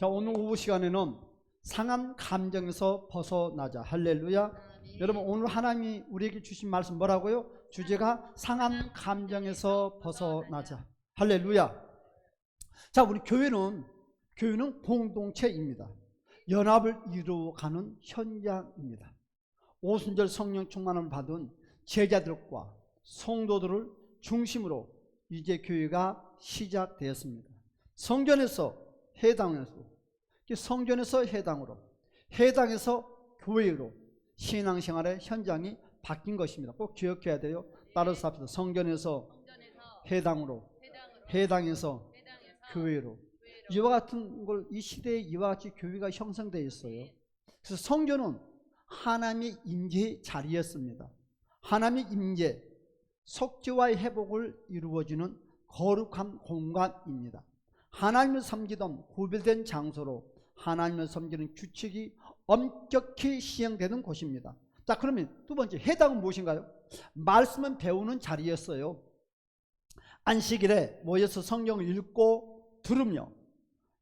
자, 오늘 오후 시간에는 상한 감정에서 벗어나자. 할렐루야. 여러분, 오늘 하나님이 우리에게 주신 말씀 뭐라고요? 주제가 상한 감정에서 벗어나자. 할렐루야. 자, 우리 교회는 공동체입니다. 연합을 이루어가는 현장입니다. 오순절 성령 충만을 받은 제자들과 성도들을 중심으로 이제 교회가 시작되었습니다. 성전에서 해당으로, 해당에서 교회로 신앙생활의 현장이 바뀐 것입니다. 꼭 기억해야 돼요. 따라서 합시다. 성전에서 해당으로, 해당에서 교회로. 이와 같은 걸 이 시대에 이와 같이 교회가 형성되어 있어요. 그래서 성전은 하나님의 임재의 자리였습니다. 하나님의 임재, 속죄와의 회복을 이루어지는 거룩한 공간입니다. 하나님을 섬기던 구별된 장소로 하나님을 섬기는 규칙이 엄격히 시행되는 곳입니다. 자, 그러면 두 번째, 해당은 무엇인가요? 말씀은 배우는 자리였어요. 안식일에 모여서 성경을 읽고 들으며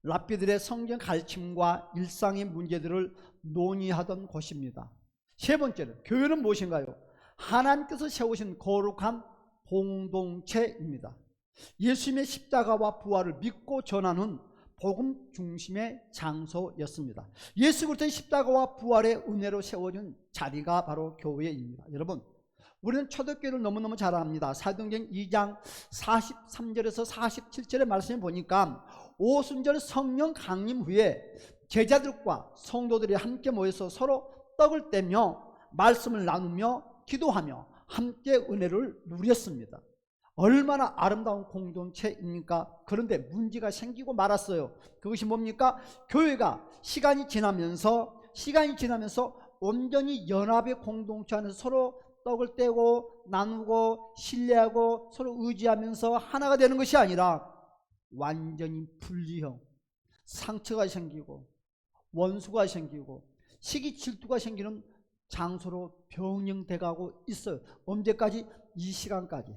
랍비들의 성경 가르침과 일상의 문제들을 논의하던 곳입니다. 세 번째는, 교회는 무엇인가요? 하나님께서 세우신 거룩한 공동체입니다. 예수님의 십자가와 부활을 믿고 전하는 복음 중심의 장소였습니다. 예수 그리스도의 십자가와 부활의 은혜로 세워진 자리가 바로 교회입니다. 여러분, 우리는 초대교회를 너무너무 잘 압니다. 사도행전 2장 43절에서 47절의 말씀을 보니까 오순절 성령 강림 후에 제자들과 성도들이 함께 모여서 서로 떡을 떼며 말씀을 나누며 기도하며 함께 은혜를 누렸습니다. 얼마나 아름다운 공동체입니까? 그런데 문제가 생기고 말았어요. 그것이 뭡니까? 교회가 시간이 지나면서 온전히 연합의 공동체 안에서 서로 떡을 떼고 나누고 신뢰하고 서로 의지하면서 하나가 되는 것이 아니라 완전히 분리형, 상처가 생기고 원수가 생기고 시기 질투가 생기는 장소로 변형돼 가고 있어요. 언제까지? 이 시간까지.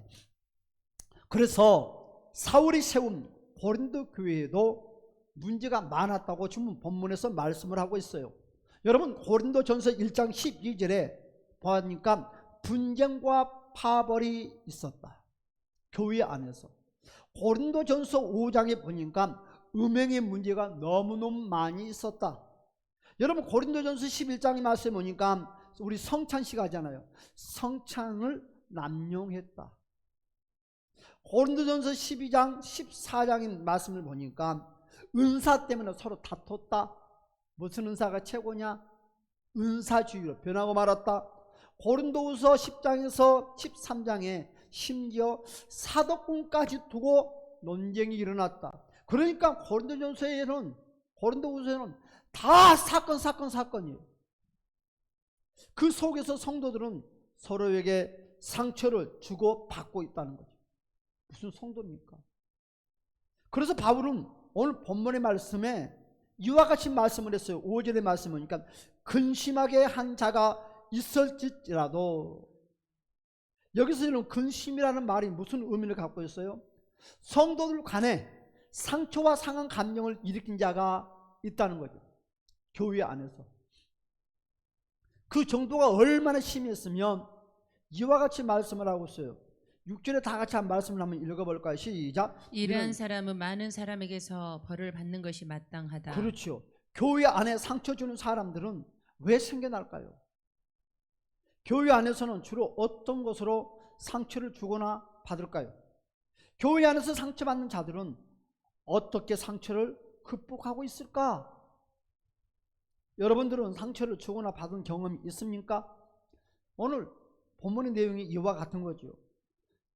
그래서 사울이 세운 고린도 교회에도 문제가 많았다고 지금 본문에서 말씀을 하고 있어요. 여러분, 고린도전서 1장 12절에 보니까 분쟁과 파벌이 있었다, 교회 안에서. 고린도전서 5장에 보니까 음행의 문제가 너무너무 많이 있었다. 여러분, 고린도전서 11장에 말씀해 보니까 우리 성찬식 하잖아요. 성찬을 남용했다. 고린도전서 12장 14장의 말씀을 보니까 은사 때문에 서로 다퉜다. 무슨 은사가 최고냐? 은사주의로 변하고 말았다. 고린도후서 10장에서 13장에 심지어 사도권까지 두고 논쟁이 일어났다. 그러니까 고린도후서에는 다 사건이에요. 그 속에서 성도들은 서로에게 상처를 주고 받고 있다는 거죠. 무슨 성도입니까? 그래서 바울은 오늘 본문의 말씀에 이와 같이 말씀을 했어요. 5절의 말씀을 보니까 근심하게 한 자가 있을지라도, 여기서 근심이라는 말이 무슨 의미를 갖고 있어요? 성도들 간에 상처와 상한 감정을 일으킨 자가 있다는 거죠. 교회 안에서. 그 정도가 얼마나 심했으면 이와 같이 말씀을 하고 있어요. 6절에 다 같이 한 말씀을 한번 읽어볼까요? 시작. 이러한 사람은 많은 사람에게서 벌을 받는 것이 마땅하다. 그렇죠. 교회 안에 상처 주는 사람들은 왜 생겨날까요? 교회 안에서는 주로 어떤 것으로 상처를 주거나 받을까요? 교회 안에서 상처받는 자들은 어떻게 상처를 극복하고 있을까? 여러분들은 상처를 주거나 받은 경험이 있습니까? 오늘 본문의 내용이 이와 같은 거죠.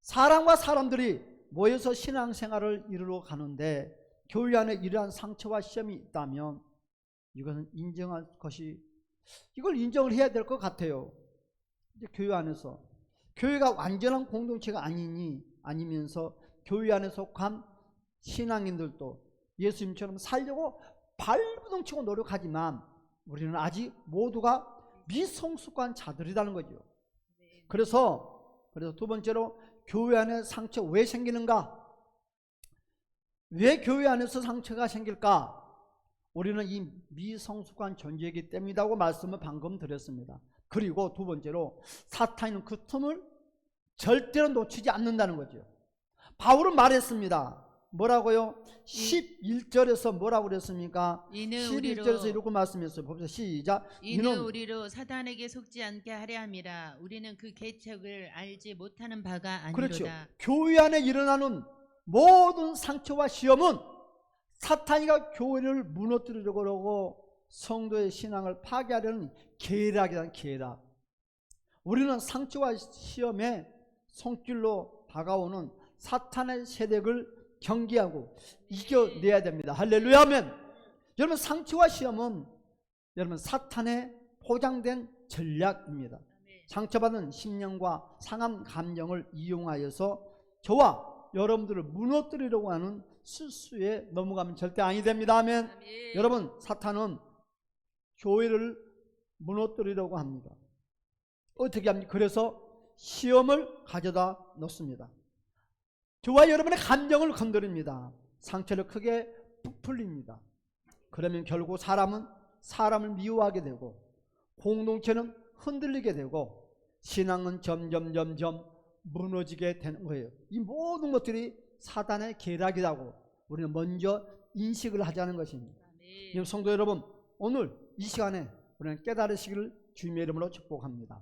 사람과 사람들이 모여서 신앙생활을 이루러 가는데 교회 안에 이러한 상처와 시험이 있다면 이것은 이걸 인정을 해야 될 것 같아요. 이제 교회 안에서 교회가 완전한 공동체가 아니면서 교회 안에 속한 신앙인들도 예수님처럼 살려고 발부둥치고 노력하지만 우리는 아직 모두가 미성숙한 자들이라는 거죠. 그래서 두 번째로, 교회 안에 상처 왜 생기는가? 왜 교회 안에서 상처가 생길까? 우리는 이 미성숙한 존재이기 때문이라고 말씀을 방금 드렸습니다. 그리고 두 번째로 사탄은 그 틈을 절대로 놓치지 않는다는 거죠. 바울은 말했습니다. 뭐라고요? 11절에서 뭐라고 그랬습니까? 이는 11절에서 이렇게 말씀했어요. 봅시다. 시작. 이는 우리로 사단에게 속지 않게 하려 함이라. 우리는 그 계책을 알지 못하는 바가 아니로다. 그렇죠. 교회 안에 일어나는 모든 상처와 시험은 사탄이가 교회를 무너뜨리려고 하고 성도의 신앙을 파괴하려는 계략이란 계략. 우리는 상처와 시험에 손길로 다가오는 사탄의 세력을 경계하고 이겨내야 됩니다. 할렐루야 아멘. 여러분, 상처와 시험은 여러분 사탄의 포장된 전략입니다. 상처받은 심령과 상한 감정을 이용하여서 저와 여러분들을 무너뜨리려고 하는 실수에 넘어가면 절대 아니 됩니다. 아멘. 여러분, 사탄은 교회를 무너뜨리려고 합니다. 어떻게 합니까? 그래서 시험을 가져다 놓습니다. 저와 여러분의 감정을 건드립니다. 상처를 크게 부풀립니다. 그러면 결국 사람은 사람을 미워하게 되고 공동체는 흔들리게 되고 신앙은 점점 무너지게 되는 거예요. 이 모든 것들이 사단의 계략이라고 우리는 먼저 인식을 하자는 것입니다. 성도 여러분, 오늘 이 시간에 우리는 깨달으시기를 주님의 이름으로 축복합니다.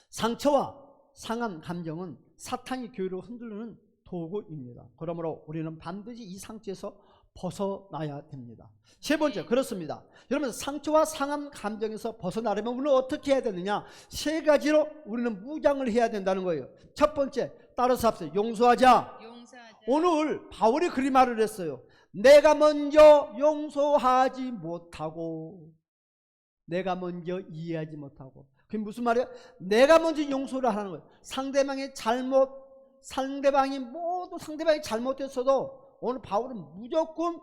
상처와 상한 감정은 사탄이 교회를 흔들는 도구입니다. 그러므로 우리는 반드시 이 상처에서 벗어나야 됩니다. 세 번째, 그렇습니다. 여러분, 상처와 상한 감정에서 벗어나려면 우리는 어떻게 해야 되느냐? 세 가지로 우리는 무장을 해야 된다는 거예요. 첫 번째, 따라서 합시다. 용서하자. 오늘 바울이 그리 말을 했어요. 내가 먼저 용서하지 못하고, 내가 먼저 이해하지 못하고. 그게 무슨 말이에요? 내가 먼저 용서를 하는 거예요. 상대방이 모두 상대방이 잘못했어도 오늘 바울은 무조건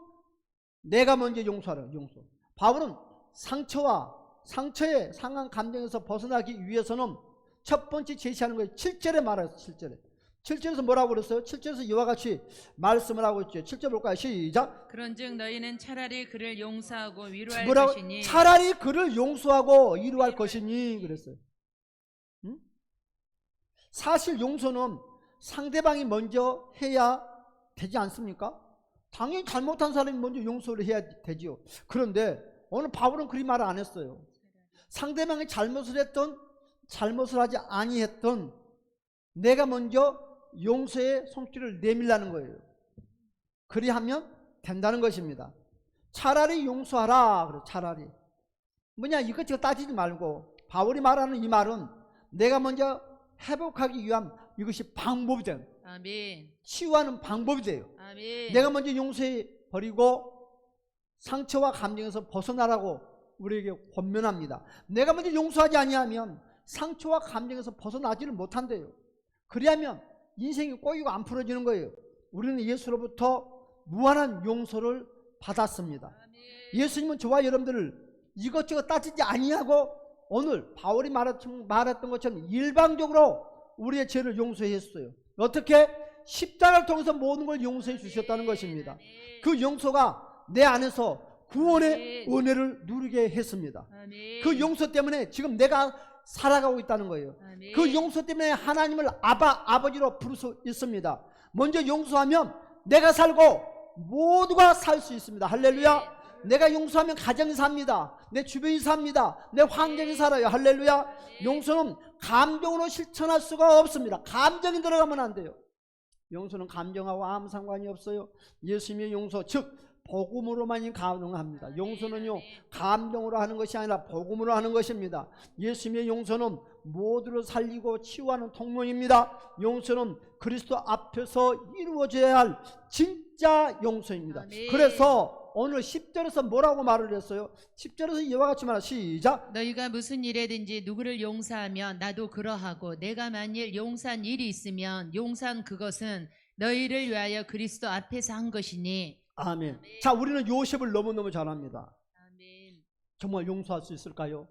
내가 먼저 용서하라. 용서. 바울은 상처의 상한 감정에서 벗어나기 위해서는 첫 번째 제시하는 거예요. 7절에 말해요. 7절에서 뭐라고 그랬어요? 7절에서 이와 같이 말씀을 하고 있죠. 7절 볼까요? 시작. 그런즉 너희는 차라리 그를 용서하고 위로할 뭐라고? 것이니 차라리 그를 용서하고 위로할 것이니 그랬어요. 응? 사실 용서는 상대방이 먼저 해야 되지 않습니까? 당연히 잘못한 사람이 먼저 용서를 해야 되지요. 그런데 오늘 바울은 그리 말을 안 했어요. 상대방이 잘못을 했던 잘못을 하지 아니했던 내가 먼저 용서의 손길을 내밀라는 거예요. 그리하면 된다는 것입니다. 차라리 용서하라. 그래, 차라리. 뭐냐, 이것저것 따지지 말고 바울이 말하는 이 말은 내가 먼저 회복하기 위한 이것이 방법이 돼요. 아멘. 치유하는 방법이 돼요. 아멘. 내가 먼저 용서해 버리고 상처와 감정에서 벗어나라고 우리에게 권면합니다. 내가 먼저 용서하지 아니하면 상처와 감정에서 벗어나지를 못한대요. 그리하면 인생이 꼬이고 안 풀어지는 거예요. 우리는 예수로부터 무한한 용서를 받았습니다. 예수님은 저와 여러분들을 이것저것 따지지 아니하고 오늘 바울이 말했던 것처럼 일방적으로 우리의 죄를 용서했어요. 어떻게? 십자가를 통해서 모든 걸 용서해 주셨다는 것입니다. 그 용서가 내 안에서 구원의 은혜를 누리게 했습니다. 그 용서 때문에 지금 내가 살아가고 있다는 거예요. 그 용서 때문에 하나님을 아버지로 부를 수 있습니다. 먼저 용서하면 내가 살고 모두가 살 수 있습니다. 할렐루야. 내가 용서하면 가정이 삽니다. 내 주변이 삽니다. 내 환경이 살아요. 할렐루야. 용서는 감정으로 실천할 수가 없습니다. 감정이 들어가면 안 돼요. 용서는 감정하고 아무 상관이 없어요. 예수님의 용서, 즉 복음으로만이 가능합니다. 용서는요, 감정으로 하는 것이 아니라 복음으로 하는 것입니다. 예수님의 용서는 모두를 살리고 치유하는 통로입니다. 용서는 그리스도 앞에서 이루어져야 할 진짜 용서입니다. 아멘. 그래서 오늘 10절에서 뭐라고 말을 했어요? 10절에서 이와 같이 말합니다. 시작. 너희가 무슨 일에든지 누구를 용서하면 나도 그러하고 내가 만일 용서한 일이 있으면 용서한 그것은 너희를 위하여 그리스도 앞에서 한 것이니. 아멘. 자, 우리는 요셉을 너무너무 잘 압니다. 아멘. 정말 용서할 수 있을까요?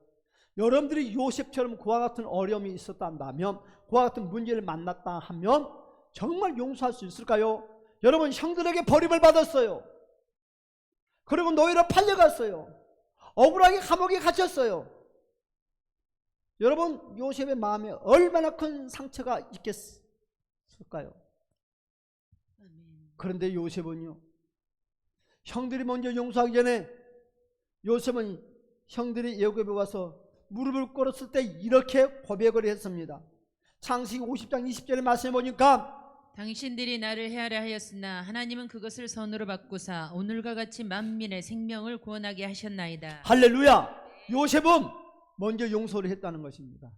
여러분들이 요셉처럼 그와 같은 어려움이 있었다면, 그와 같은 문제를 만났다 하면 정말 용서할 수 있을까요? 여러분, 형들에게 버림을 받았어요. 그리고 노예로 팔려갔어요. 억울하게 감옥에 갇혔어요. 여러분, 요셉의 마음에 얼마나 큰 상처가 있겠을까요? 그런데 요셉은요, 형들이 먼저 용서하기 전에 요셉은 형들이 애굽에 와서 무릎을 꿇었을 때 이렇게 고백을 했습니다. 창세기 50장 20절의 말씀해 보니까 당신들이 나를 해하려 하였으나 하나님은 그것을 선으로 바꾸사 오늘과 같이 만민의 생명을 구원하게 하셨나이다. 할렐루야. 요셉은 먼저 용서를 했다는 것입니다.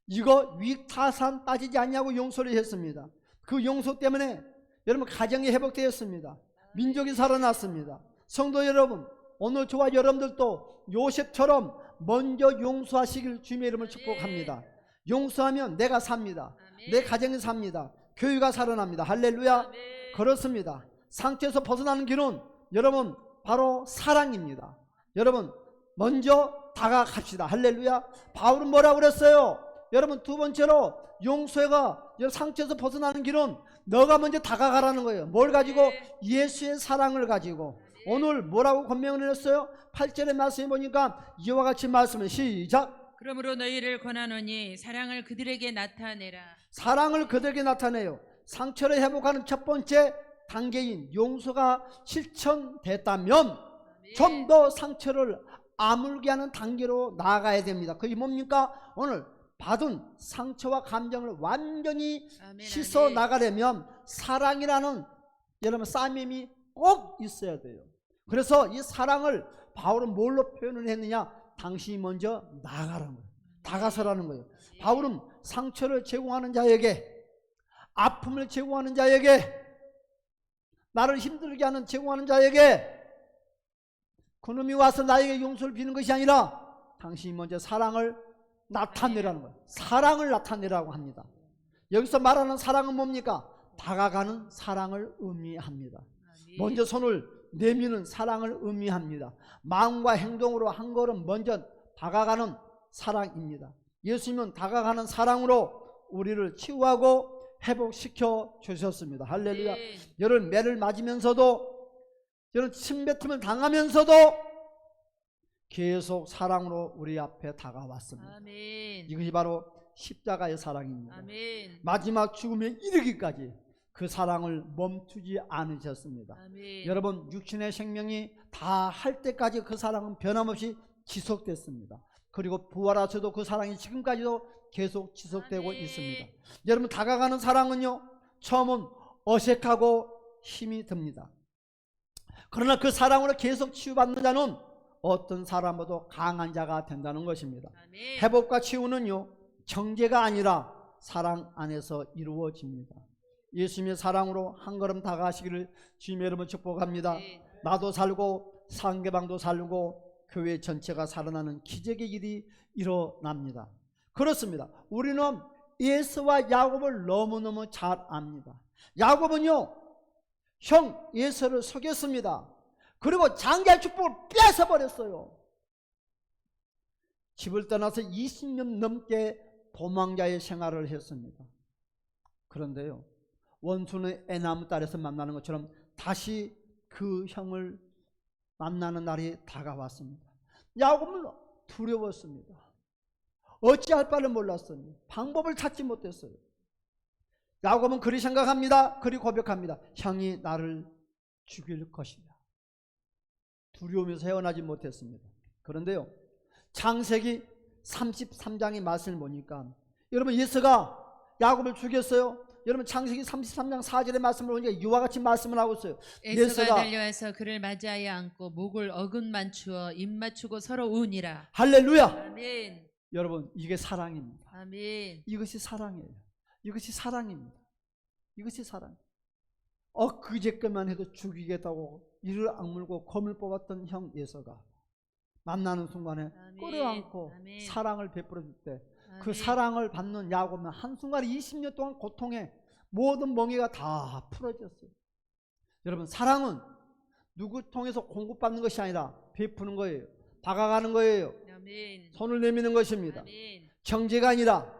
이거 위타산 따지지 않냐고 용서를 했습니다. 그 용서 때문에 여러분 가정이 회복되었습니다. 민족이 살아났습니다. 성도 여러분, 오늘 저와 여러분들도 요셉처럼 먼저 용서하시길 주님의 이름을 축복합니다. 용서하면 내가 삽니다. 내 가정이 삽니다. 교회가 살아납니다. 할렐루야. 그렇습니다. 상처에서 벗어나는 길은 여러분 바로 사랑입니다. 여러분 먼저 다가갑시다. 할렐루야. 바울은 뭐라고 그랬어요? 여러분 두 번째로 용서가 상처에서 벗어나는 길은 너가 먼저 다가가라는 거예요. 뭘 가지고? 예수의 사랑을 가지고. 오늘 뭐라고 권면을 했어요? 8절의 말씀에 보니까 이와 같이 말씀을 시작. 그러므로 너희를 권하노니 사랑을 그들에게 나타내라. 사랑을 그들에게 나타내요. 상처를 회복하는 첫 번째 단계인 용서가 실천됐다면 좀 더 상처를 아물게 하는 단계로 나아가야 됩니다. 그게 뭡니까? 오늘 받은 상처와 감정을 완전히 씻어 나가려면 사랑이라는 여러분 싸매미 꼭 있어야 돼요. 그래서 이 사랑을 바울은 뭘로 표현을 했느냐? 당신이 먼저 나아가라는 거예요. 다가서라는 거예요. 바울은 상처를 제공하는 자에게, 아픔을 제공하는 자에게, 나를 힘들게 하는 제공하는 자에게 그놈이 와서 나에게 용서를 비는 것이 아니라 당신이 먼저 사랑을 나타내라는 거예요. 사랑을 나타내라고 합니다. 여기서 말하는 사랑은 뭡니까? 다가가는 사랑을 의미합니다. 먼저 손을 내미는 사랑을 의미합니다. 마음과 행동으로 한 걸음 먼저 다가가는 사랑입니다. 예수님은 다가가는 사랑으로 우리를 치유하고 회복시켜 주셨습니다. 할렐루야. 여러분 매를 맞으면서도, 여러분 침뱉음을 당하면서도 계속 사랑으로 우리 앞에 다가왔습니다. 아멘. 이것이 바로 십자가의 사랑입니다. 아멘. 마지막 죽음에 이르기까지 그 사랑을 멈추지 않으셨습니다. 아멘. 여러분 육신의 생명이 다 할 때까지 그 사랑은 변함없이 지속됐습니다. 그리고 부활하셔도 그 사랑이 지금까지도 계속 지속되고 아멘. 있습니다. 여러분 다가가는 사랑은요, 처음은 어색하고 힘이 듭니다. 그러나 그 사랑으로 계속 치유받는 자는 어떤 사람보다 강한 자가 된다는 것입니다. 아멘. 회복과 치유는요, 정죄가 아니라 사랑 안에서 이루어집니다. 예수님의 사랑으로 한 걸음 다가가시기를 주님의 이름으로 축복합니다. 나도 살고 상대방도 살고 교회 전체가 살아나는 기적의 일이 일어납니다. 그렇습니다. 우리는 에서와 야곱을 너무너무 잘 압니다. 야곱은요, 형 에서를 속였습니다. 그리고 장자의 축복을 뺏어버렸어요. 집을 떠나서 20년 넘게 도망자의 생활을 했습니다. 그런데요, 원수는 애나무 딸에서 만나는 것처럼 다시 그 형을 만나는 날이 다가왔습니다. 야곱은 두려웠습니다. 어찌할 바를 몰랐어요. 방법을 찾지 못했어요. 야곱은 그리 생각합니다. 그리 고백합니다. 형이 나를 죽일 것이다. 두려우면서 헤어나지 못했습니다. 그런데요, 창세기 33장의 말씀을 보니까 여러분 예서가 야곱을 죽였어요. 여러분 창세기 33장 4절의 말씀을 보니까 이와 같이 말씀을 하고 있어요. 에서가 달려와서 그를 맞이하여 안고 목을 어긋 맞추어 입 맞추고 서로 우니라. 할렐루야. 아멘. 여러분 이게 사랑입니다. 아멘. 이것이 사랑이에요. 이것이 사랑입니다. 이것이 사랑. 그제까지만 해도 죽이겠다고 이를 악물고 검을 뽑았던 형 예서가 만나는 순간에 끌어안고 사랑을 베풀어 줄 때 그 사랑을 받는 야곱은 한순간에 20년 동안 고통에 모든 멍에가 다 풀어졌어요. 여러분 사랑은 누구 통해서 공급받는 것이 아니라 베푸는 거예요. 다가가는 거예요. 아멘. 손을 내미는 것입니다. 아멘. 정죄가 아니라,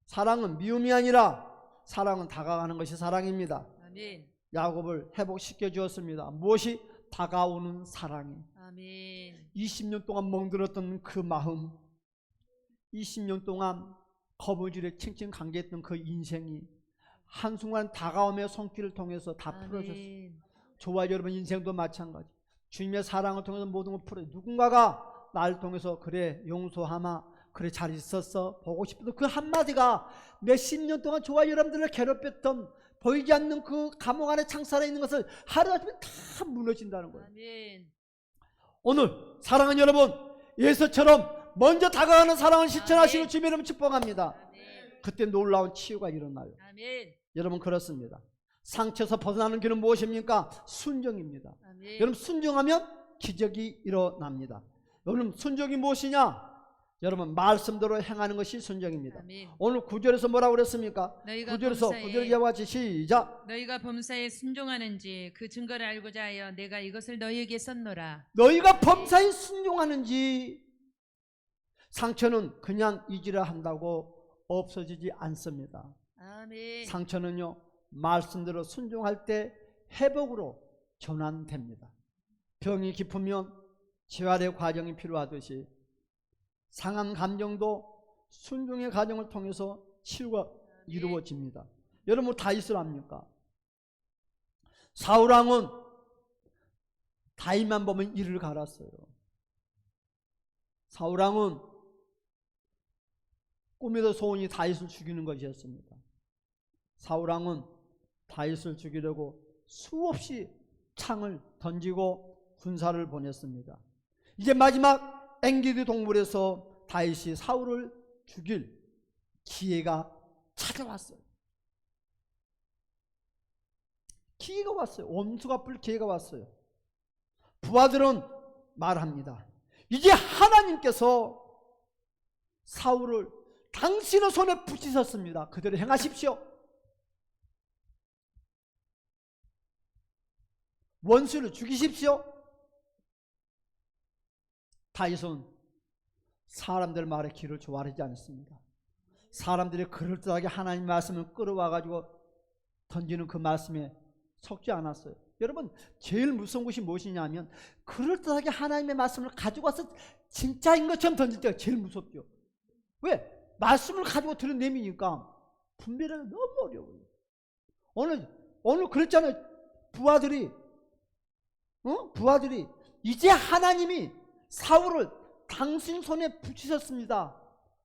사랑은 미움이 아니라 사랑은 다가가는 것이 사랑입니다. 아멘. 야곱을 회복시켜 주었습니다. 무엇이? 다가오는 사랑이, 아멘. 20년 동안 멍들었던 그 마음, 20년 동안 거부질에 칭칭 감개했던 그 인생이 한순간 다가오며 손길을 통해서 다 풀어졌어요. 아멘. 저와 여러분 인생도 마찬가지. 주님의 사랑을 통해서 모든 걸 풀어요. 누군가가 나를 통해서 그래 용서하마, 그래 잘 있었어, 보고 싶어도 그 한마디가 몇십 년 동안 저와 여러분들을 괴롭혔던 보이지 않는 그 감옥 안에 창살에 있는 것을 하루아침에 다 무너진다는 거예요. 아멘. 오늘 사랑하는 여러분, 예수처럼 먼저 다가가는 사랑을 실천하시는 아멘. 주님 여러분 축복합니다. 아멘. 그때 놀라운 치유가 일어나요. 아멘. 여러분 그렇습니다. 상처에서 벗어나는 길은 무엇입니까? 순종입니다. 아멘. 여러분 순종하면 기적이 일어납니다. 여러분 순종이 무엇이냐? 여러분 말씀대로 행하는 것이 순종입니다. 아멘. 오늘 9절에서 뭐라고 그랬습니까? 너희가 9절에서 범사에 9절 이와 같이 시작. 너희가 범사에 순종하는지 그 증거를 알고자 하여 내가 이것을 너희에게 썼노라. 너희가 범사에 순종하는지. 상처는 그냥 잊으려 한다고 없어지지 않습니다. 아멘. 상처는요 말씀대로 순종할 때 회복으로 전환됩니다. 병이 깊으면 재활의 과정이 필요하듯이 상한 감정도 순종의 과정을 통해서 치유가 이루어집니다. 여러분 다윗을 압니까? 사울왕은 다윗만 보면 이를 갈았어요. 사울왕은 꿈에도 소원이 다윗을 죽이는 것이었습니다. 사울왕은 다윗을 죽이려고 수없이 창을 던지고 군사를 보냈습니다. 이제 마지막 엔게디 동굴에서 다윗이 사울을 죽일 기회가 찾아왔어요. 기회가 왔어요. 원수가 뿔 기회가 왔어요. 부하들은 말합니다. 이제 하나님께서 사울을 당신의 손에 붙이셨습니다. 그대로 행하십시오. 원수를 죽이십시오. 다윗은 사람들 말에 귀를 조아리지 않습니다. 사람들이 그럴듯하게 하나님의 말씀을 끌어와가지고 던지는 그 말씀에 속지 않았어요. 여러분 제일 무서운 것이 무엇이냐면 그럴듯하게 하나님의 말씀을 가지고 와서 진짜인 것처럼 던질 때가 제일 무섭죠. 왜? 말씀을 가지고 드러내미니까 분별하기 너무 어려워요. 오늘 그랬잖아요. 부하들이 이제 하나님이 사울을 당신 손에 붙이셨습니다.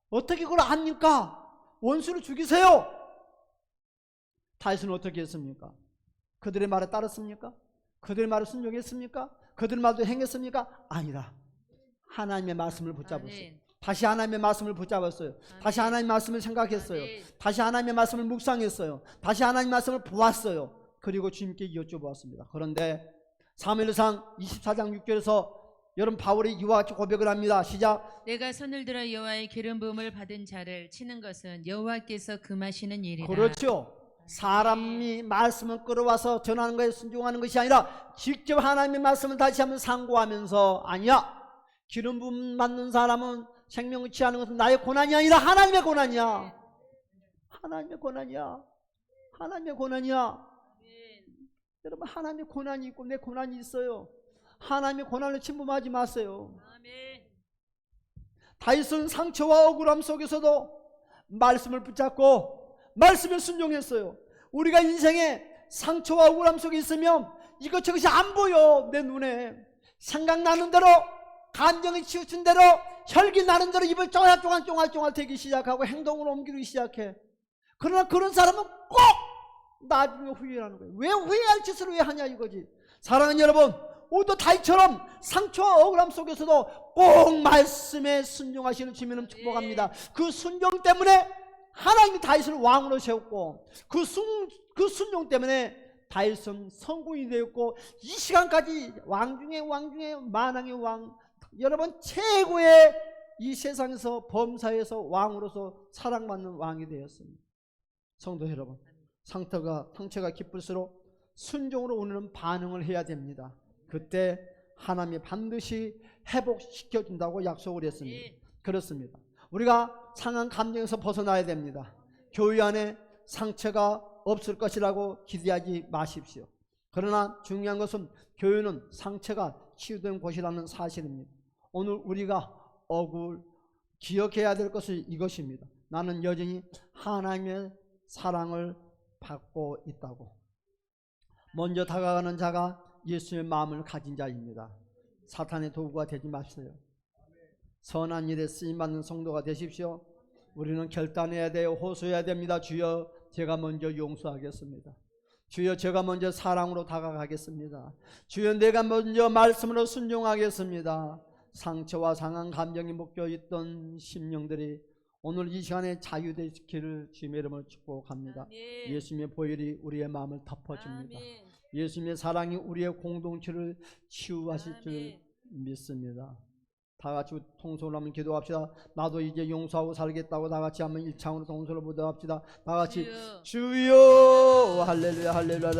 어떻게 그걸 압니까? 원수를 죽이세요. 다윗은 어떻게 했습니까? 그들의 말에 따랐습니까? 그들의 말에 순종했습니까? 그들의 말도 행했습니까? 아니다. 하나님의 말씀을 붙잡았어요. 아멘. 다시 하나님의 말씀을 붙잡았어요. 다시 하나님의 말씀을 생각했어요. 다시 하나님의 말씀을 묵상했어요. 다시 하나님의 말씀을 보았어요. 그리고 주님께 여쭤보았습니다. 그런데 사무엘상 24장 6절에서 여러분 바울이 이와 같이 고백을 합니다. 시작. 내가 손을 들어 여호와의 기름 부음을 받은 자를 치는 것은 여호와께서 금하시는 일이라. 그렇죠. 사람이 말씀을 끌어와서 전하는 것에 순종하는 것이 아니라 직접 하나님의 말씀을 다시 한번 상고하면서 아니야. 기름 부음 받는 사람은 생명을 취하는 것은 나의 고난이 아니라 하나님의 고난이야. 하나님의 고난이야. 하나님의 고난이야. 여러분 하나님의 고난이 있고 내 고난이 있어요. 하나님의 고난을 침범하지 마세요. 아멘. 다윗은 상처와 억울함 속에서도 말씀을 붙잡고 말씀에 순종했어요. 우리가 인생에 상처와 억울함 속에 있으면 이것저것이 안 보여. 내 눈에 생각나는 대로 감정이 치우친 대로 혈기 나는 대로 입을 쫑알쫑알 대기 시작하고 행동을 옮기기 시작해. 그러나 그런 사람은 꼭 나중에 후회하는 거예요. 왜 후회할 짓을 왜 하냐 이거지. 사랑하는 여러분, 오늘도 다윗처럼 상처와 억울함 속에서도 꼭 말씀에 순종하시는 주님을 축복합니다. 그 순종 때문에 하나님이 다윗을 왕으로 세웠고 그 순종 때문에 다윗은 성공이 되었고 이 시간까지 왕 중에 만왕의 왕, 여러분 최고의 이 세상에서 범사에서 왕으로서 사랑받는 왕이 되었습니다. 성도 여러분, 상처가 깊을수록 순종으로 우리는 반응을 해야 됩니다. 그때 하나님이 반드시 회복시켜준다고 약속을 했습니다. 그렇습니다. 우리가 상한 감정에서 벗어나야 됩니다. 교회 안에 상처가 없을 것이라고 기대하지 마십시오. 그러나 중요한 것은 교회는 상처가 치유된 곳이라는 사실입니다. 오늘 우리가 기억해야 될 것은 이것입니다. 나는 여전히 하나님의 사랑을 받고 있다고. 먼저 다가가는 자가 예수의 마음을 가진 자입니다. 사탄의 도구가 되지 마세요. 선한 일에 쓰임받는 성도가 되십시오. 우리는 결단해야 돼요. 호소해야 됩니다. 주여, 제가 먼저 용서하겠습니다. 주여, 제가 먼저 사랑으로 다가가겠습니다. 주여, 내가 먼저 말씀으로 순종하겠습니다. 상처와 상한 감정이 묶여있던 심령들이 오늘 이 시간에 자유되기를 주님의 이름으로 축복합니다. 아멘. 예수님의 보혈이 우리의 마음을 덮어줍니다. 아멘. 예수님의 사랑이 우리의 공동체를 치유하실 줄 아멘. 믿습니다. 다 같이 통성으로 한번 기도합시다. 나도 이제 용서하고 살겠다고 다 같이 한번 일창으로 통성으로 기도합시다. 다 같이 주여. 주여 할렐루야 할렐루야